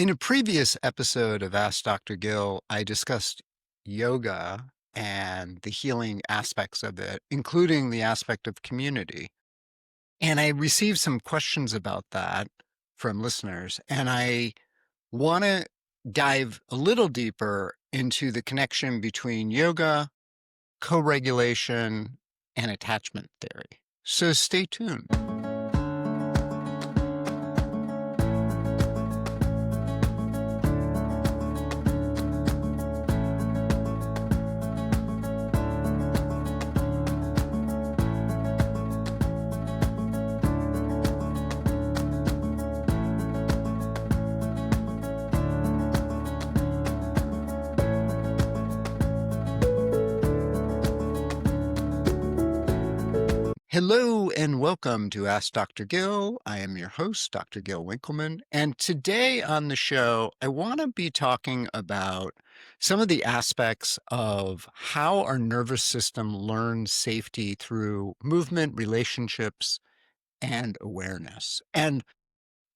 In a previous episode of Ask Dr. Gil, I discussed yoga and the healing aspects of it, including the aspect of community. And I received some questions about that from listeners, and I want to dive a little deeper into the connection between yoga, co-regulation, and attachment theory. So stay tuned. Hello and welcome to Ask Dr. Gil. I am your host, Dr. Gil Winkelman. And today on the show, I want to be talking about some of the aspects of how our nervous system learns safety through movement, relationships, and awareness. And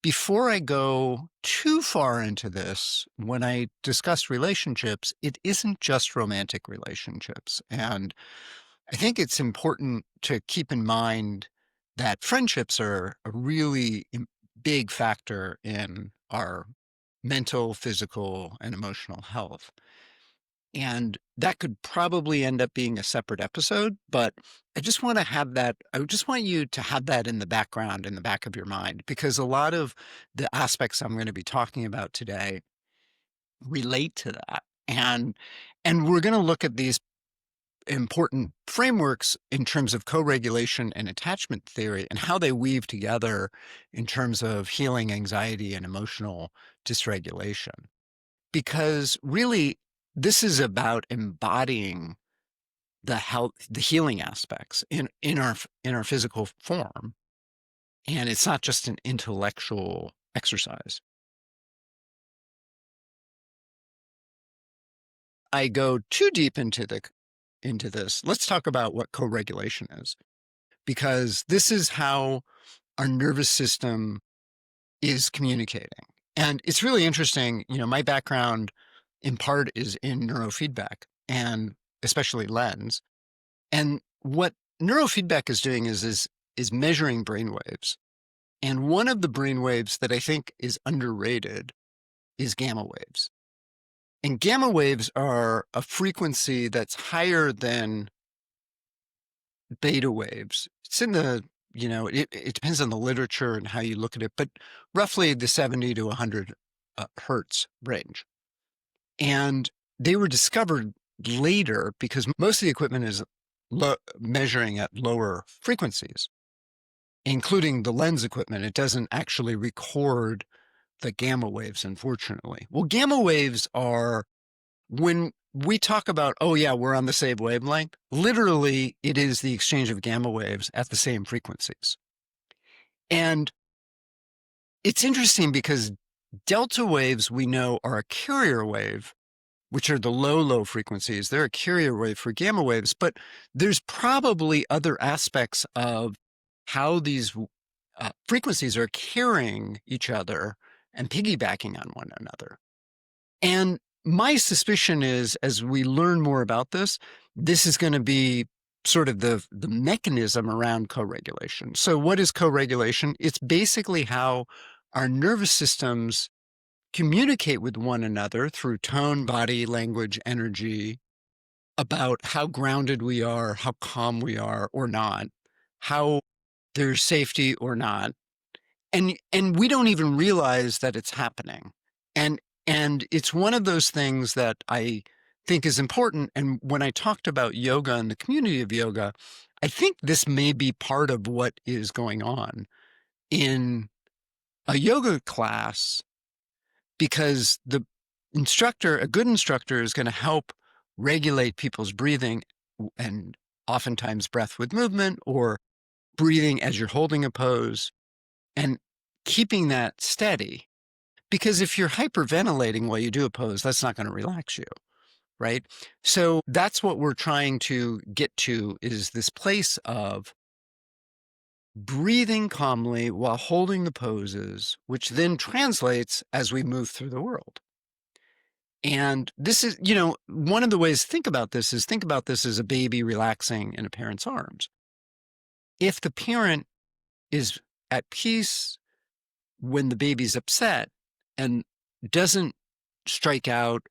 before I go too far into this, when I discuss relationships, it isn't just romantic relationships. And I think it's important to keep in mind that friendships are a really big factor in our mental, physical, and emotional health. And that could probably end up being a separate episode, but I just want to have that. I just want you to have that in the background, in the back of your mind, because a lot of the aspects I'm going to be talking about today relate to that. And we're going to look at these important frameworks in terms of co-regulation and attachment theory and how they weave together in terms of healing anxiety and emotional dysregulation. Because really, this is about embodying the healing aspects in our physical form. And it's not just an intellectual exercise. I go too deep into this. Let's talk about what co-regulation is, because this is how our nervous system is communicating. And it's really interesting. My background in part is in neurofeedback and especially lens. And what neurofeedback is doing is measuring brainwaves. And one of the brainwaves that I think is underrated is gamma waves. And gamma waves are a frequency that's higher than beta waves. It's in the, it depends on the literature and how you look at it, but roughly the 70 to 100 hertz range. And they were discovered later because most of the equipment is measuring at lower frequencies, including the lens equipment. It doesn't actually record the gamma waves, unfortunately. Well, gamma waves are when we talk about, oh yeah, we're on the same wavelength, literally it is the exchange of gamma waves at the same frequencies. And it's interesting because delta waves we know are a carrier wave, which are the low frequencies. They're a carrier wave for gamma waves, but there's probably other aspects of how these frequencies are carrying each other and piggybacking on one another. And my suspicion is, as we learn more about this, this is going to be sort of the mechanism around co-regulation. So what is co-regulation? It's basically how our nervous systems communicate with one another through tone, body, language, energy, about how grounded we are, how calm we are or not, how there's safety or not. And we don't even realize that it's happening. And it's one of those things that I think is important. And when I talked about yoga and the community of yoga, I think this may be part of what is going on in a yoga class, because a good instructor is going to help regulate people's breathing, and oftentimes breath with movement or breathing as you're holding a pose and keeping that steady. Because if you're hyperventilating while you do a pose, that's not going to relax you, right? So that's what we're trying to get to, is this place of breathing calmly while holding the poses, which then translates as we move through the world. And this is, one of the ways to think about this as a baby relaxing in a parent's arms. If the parent is at peace when the baby's upset and doesn't strike out,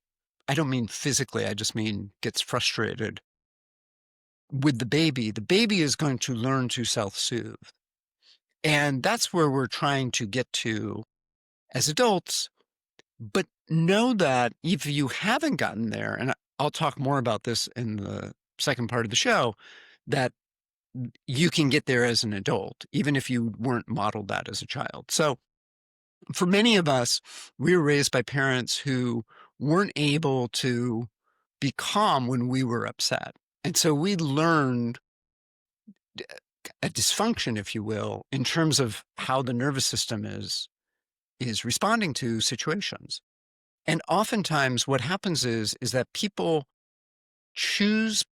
I don't mean physically, I just mean gets frustrated with the baby is going to learn to self-soothe. And that's where we're trying to get to as adults. But know that if you haven't gotten there, and I'll talk more about this in the second part of the show, that you can get there as an adult, even if you weren't modeled that as a child. So for many of us, we were raised by parents who weren't able to be calm when we were upset. And so we learned a dysfunction, if you will, in terms of how the nervous system is responding to situations. And oftentimes what happens is that people choose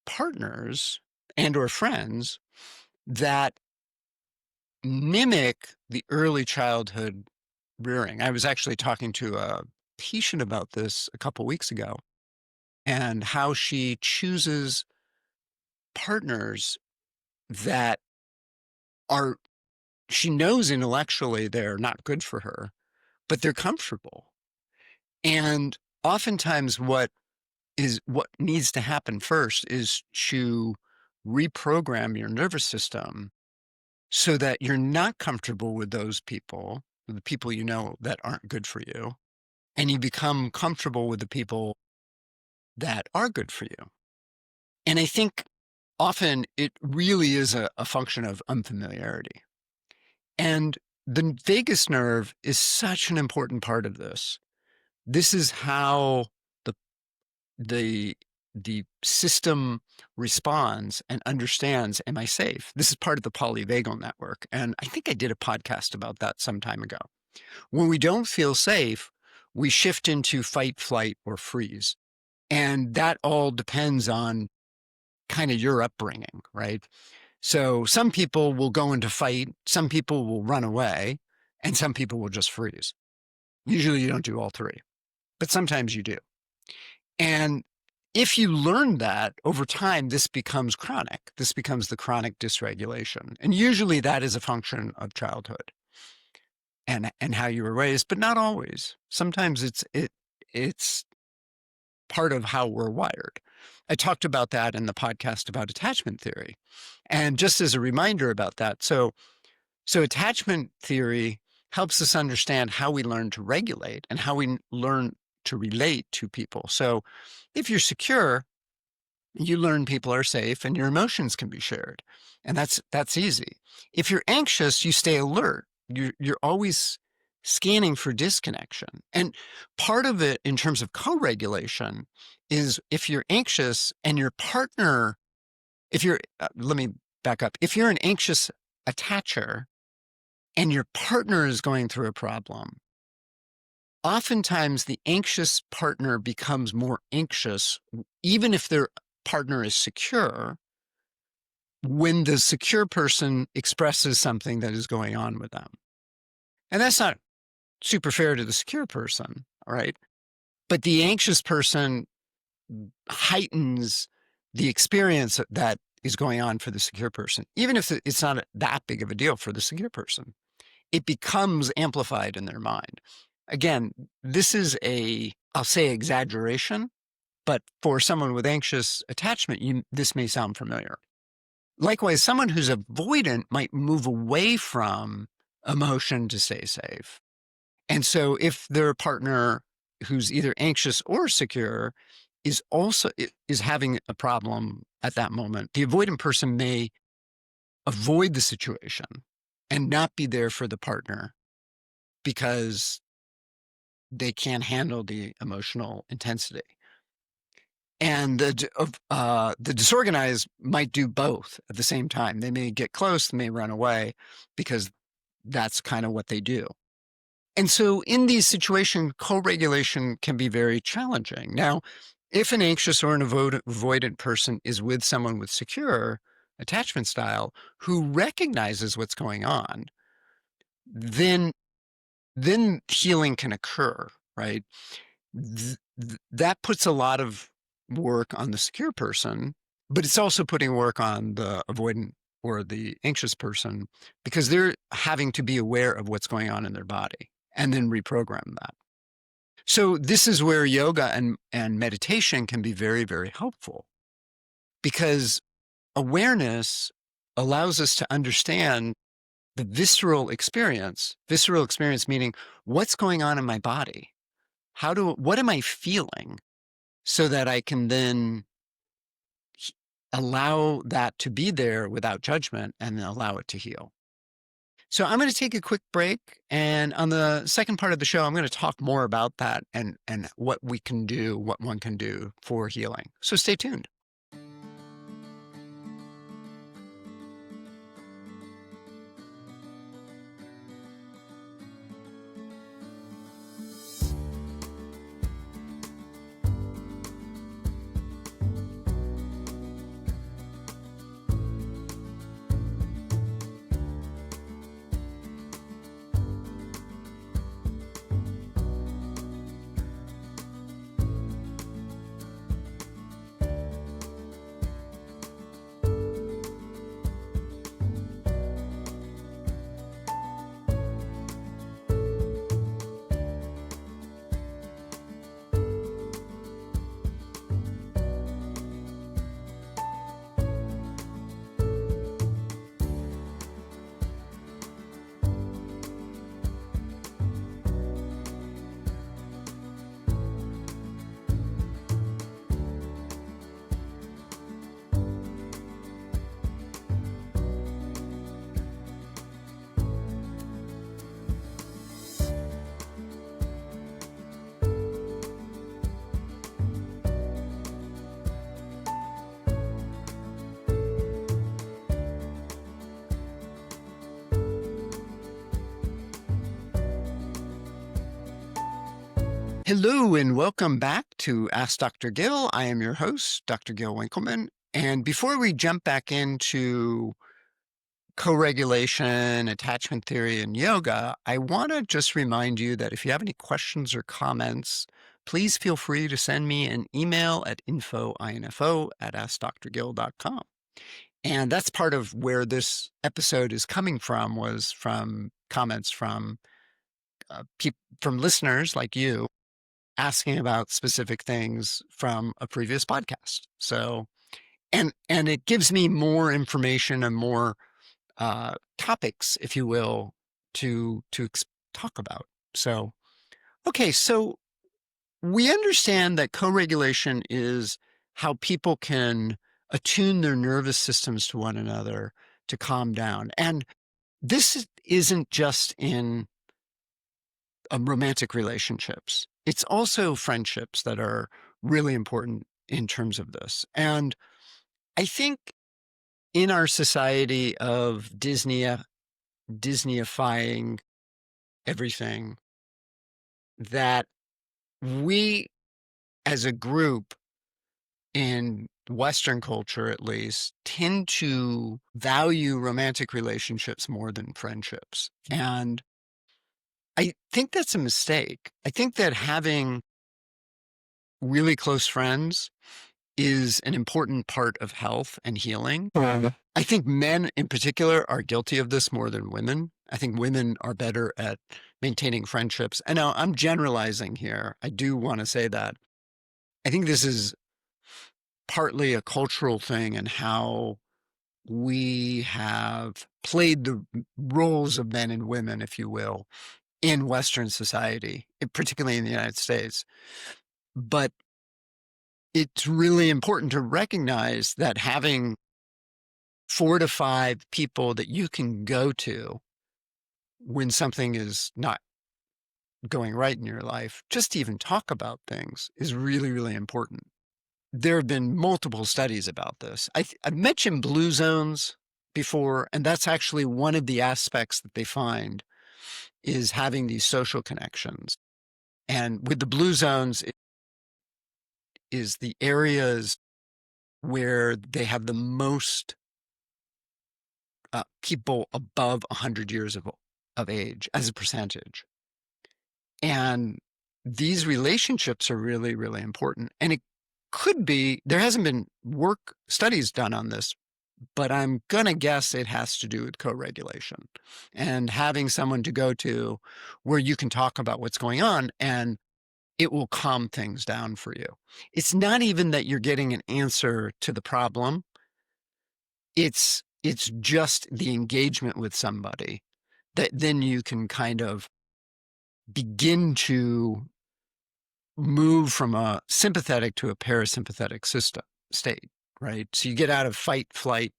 partners and or friends that mimic the early childhood rearing. I was actually talking to a patient about this a couple weeks ago, and how she chooses partners that are, she knows intellectually they're not good for her, but they're comfortable. And oftentimes what needs to happen first is to reprogram your nervous system so that you're not comfortable with those people, the people you know that aren't good for you, and you become comfortable with the people that are good for you. And I think often it really is a function of unfamiliarity. And the vagus nerve is such an important part of this. This is how the the system responds and understands, am I safe? This is part of the polyvagal network. And I think I did a podcast about that some time ago. When we don't feel safe, we shift into fight, flight, or freeze. And that all depends on kind of your upbringing, right? So some people will go into fight, some people will run away, and some people will just freeze. Usually you don't do all three, but sometimes you do. And if you learn that over time, this becomes chronic. This becomes the chronic dysregulation. And usually that is a function of childhood and how you were raised, but not always. Sometimes it's part of how we're wired. I talked about that in the podcast about attachment theory. And just as a reminder about that, so attachment theory helps us understand how we learn to regulate and how we learn to relate to people. So if you're secure, you learn people are safe and your emotions can be shared. And that's easy. If you're anxious, you stay alert. You're always scanning for disconnection. And part of it in terms of co-regulation is if you're anxious and your partner, let me back up. If you're an anxious attacher and your partner is going through a problem, oftentimes the anxious partner becomes more anxious, even if their partner is secure, when the secure person expresses something that is going on with them. And that's not super fair to the secure person, all right? But the anxious person heightens the experience that is going on for the secure person, even if it's not that big of a deal for the secure person. It becomes amplified in their mind. Again, this is I'll say exaggeration, but for someone with anxious attachment, this may sound familiar. Likewise, someone who's avoidant might move away from emotion to stay safe. And so if their partner who's either anxious or secure is having a problem at that moment, the avoidant person may avoid the situation and not be there for the partner because they can't handle the emotional intensity. And the disorganized might do both at the same time. They may get close, they may run away because that's kind of what they do. And so in these situations, co-regulation can be very challenging. Now, if an anxious or an avoidant person is with someone with secure, attachment style who recognizes what's going on, then healing can occur, right? That puts a lot of work on the secure person, but it's also putting work on the avoidant or the anxious person, because they're having to be aware of what's going on in their body and then reprogram that. So this is where yoga and meditation can be very, very helpful, because awareness allows us to understand the visceral experience meaning what's going on in my body. What am I feeling, so that I can then allow that to be there without judgment and then allow it to heal. So I'm going to take a quick break, and on the second part of the show, I'm going to talk more about that and what one can do for healing. So stay tuned. Hello and welcome back to Ask Dr. Gil. I am your host, Dr. Gil Winkelman. And before we jump back into co-regulation, attachment theory, and yoga, I want to just remind you that if you have any questions or comments, please feel free to send me an email at info@askdrgil.com. And that's part of where this episode is coming from, was from comments from listeners like you, asking about specific things from a previous podcast. So, and it gives me more information and more topics, if you will, to talk about. So, okay, so we understand that co-regulation is how people can attune their nervous systems to one another to calm down. And this isn't just in romantic relationships. It's also friendships that are really important in terms of this. And I think in our society of Disneyifying everything, that we as a group, in Western culture at least, tend to value romantic relationships more than friendships. And I think that's a mistake. I think that having really close friends is an important part of health and healing. I think men in particular are guilty of this more than women. I think women are better at maintaining friendships. And now I'm generalizing here. I do want to say that I think this is partly a cultural thing, and how we have played the roles of men and women, if you will, in Western society, particularly in the United States. But it's really important to recognize that having 4 to 5 people that you can go to when something is not going right in your life, just to even talk about things, is really, really important. There have been multiple studies about this. I've mentioned blue zones before, and that's actually one of the aspects that they find, is having these social connections. And with the blue zones, it is the areas where they have the most people above 100 years of age as a percentage. And these relationships are really, really important. And it could be, there hasn't been studies done on this, but I'm going to guess it has to do with co-regulation and having someone to go to where you can talk about what's going on and it will calm things down for you. It's not even that you're getting an answer to the problem. It's just the engagement with somebody that then you can kind of begin to move from a sympathetic to a parasympathetic state, right? So you get out of fight, flight,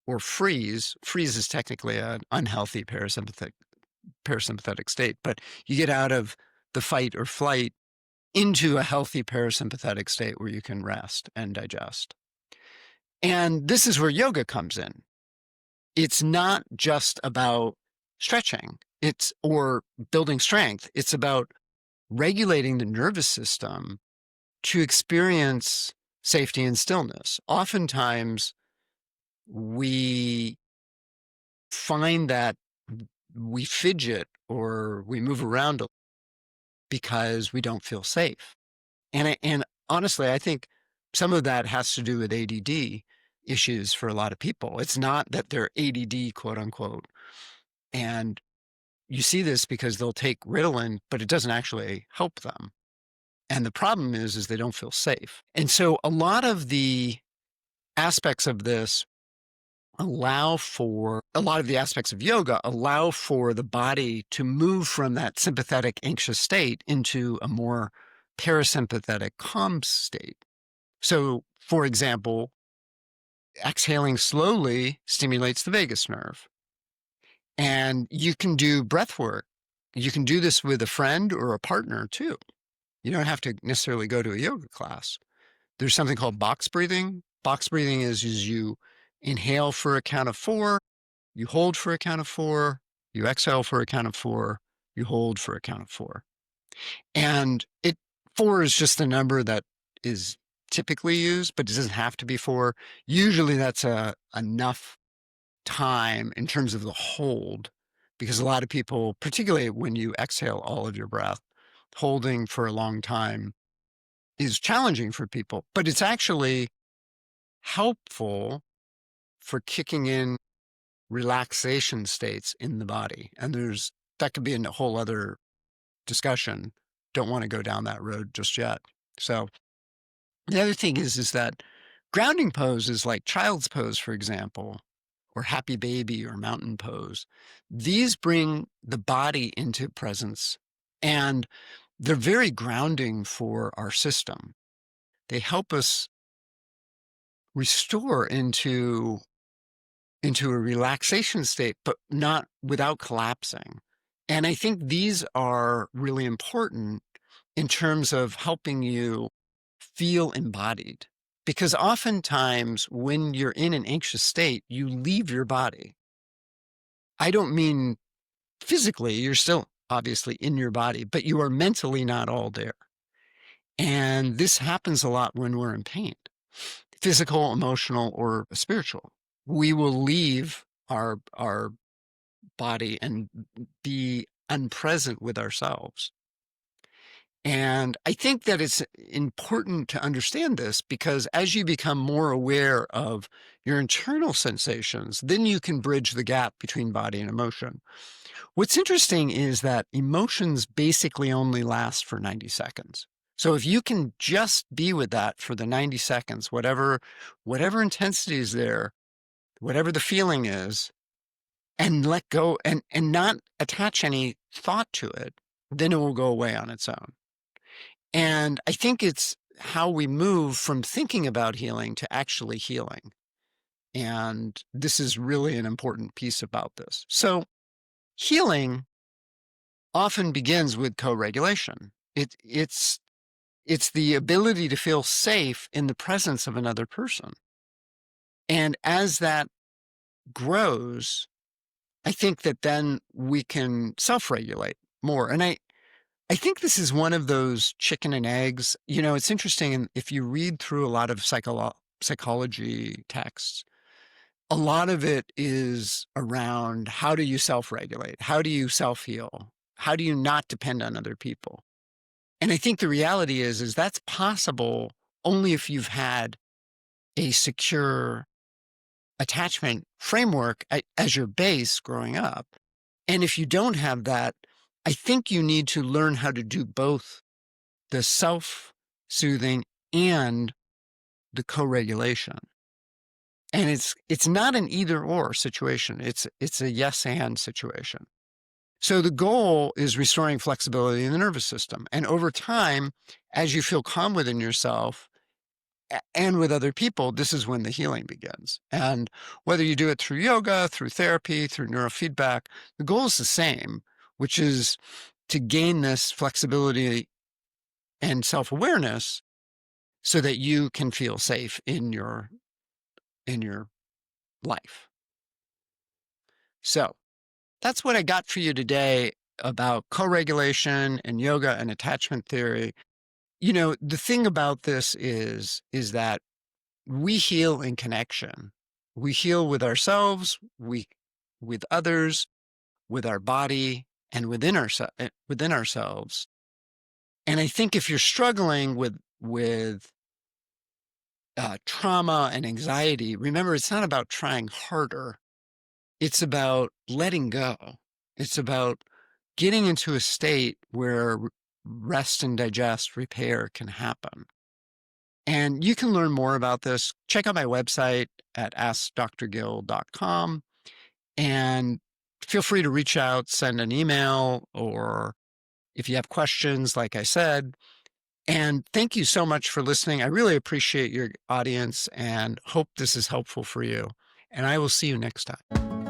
or freeze. Freeze is technically an unhealthy parasympathetic state, but you get out of the fight or flight into a healthy parasympathetic state where you can rest and digest. And this is where yoga comes in. It's not just about stretching, or building strength. It's about regulating the nervous system to experience safety and stillness. Oftentimes, we find that we fidget or we move around because we don't feel safe. And honestly, I think some of that has to do with ADD issues for a lot of people. It's not that they're ADD, quote unquote. And you see this because they'll take Ritalin, but it doesn't actually help them. And the problem is they don't feel safe. And so a lot of the aspects of this a lot of the aspects of yoga allow for the body to move from that sympathetic anxious state into a more parasympathetic calm state. So, for example, exhaling slowly stimulates the vagus nerve. And you can do breath work. You can do this with a friend or a partner too. You don't have to necessarily go to a yoga class. There's something called box breathing. Box breathing is you inhale for a count of 4, you hold for a count of 4, you exhale for a count of 4, you hold for a count of 4. And 4 is just the number that is typically used, but it doesn't have to be 4. Usually that's enough time in terms of the hold, because a lot of people, particularly when you exhale all of your breath, holding for a long time is challenging for people, but it's actually helpful for kicking in relaxation states in the body. And that could be a whole other discussion. Don't want to go down that road just yet. So the other thing is that grounding poses like child's pose, for example, or happy baby or mountain pose, these bring the body into presence and they're very grounding for our system. They help us restore into a relaxation state, but not without collapsing. And I think these are really important in terms of helping you feel embodied. Because oftentimes when you're in an anxious state, you leave your body. I don't mean physically, you're still obviously in your body, but you are mentally not all there. And this happens a lot when we're in pain, physical, emotional, or spiritual. We will leave our body and be unpresent with ourselves. And I think that it's important to understand this because as you become more aware of your internal sensations, then you can bridge the gap between body and emotion. What's interesting is that emotions basically only last for 90 seconds. So if you can just be with that for the 90 seconds, whatever intensity is there, whatever the feeling is, and let go and not attach any thought to it, then it will go away on its own. And I think it's how we move from thinking about healing to actually healing. And this is really an important piece about this. So healing often begins with co-regulation. It's the ability to feel safe in the presence of another person. And as that grows, I think that then we can self-regulate more. And I think this is one of those chicken and eggs. You know, it's interesting. And if you read through a lot of psychology texts, a lot of it is around how do you self-regulate? How do you self-heal? How do you not depend on other people? And I think the reality is that's possible only if you've had a secure attachment framework as your base growing up. And if you don't have that, I think you need to learn how to do both the self-soothing and the co-regulation. And it's not an either or situation. It's a yes and situation. So the goal is restoring flexibility in the nervous system. And over time, as you feel calm within yourself and with other people, this is when the healing begins. And whether you do it through yoga, through therapy, through neurofeedback, the goal is the same, which is to gain this flexibility and self-awareness so that you can feel safe in your life. So that's what I got for you today about co-regulation and yoga and attachment theory. You know, the thing about this is that we heal in connection. We heal with ourselves, with others, with our body, and within ourselves. And I think if you're struggling with trauma and anxiety, remember, it's not about trying harder. It's about letting go. It's about getting into a state where rest and digest, repair can happen. And you can learn more about this. Check out my website at askdrgil.com and feel free to reach out, send an email, or if you have questions, like I said. And thank you so much for listening. I really appreciate your audience and hope this is helpful for you. And I will see you next time.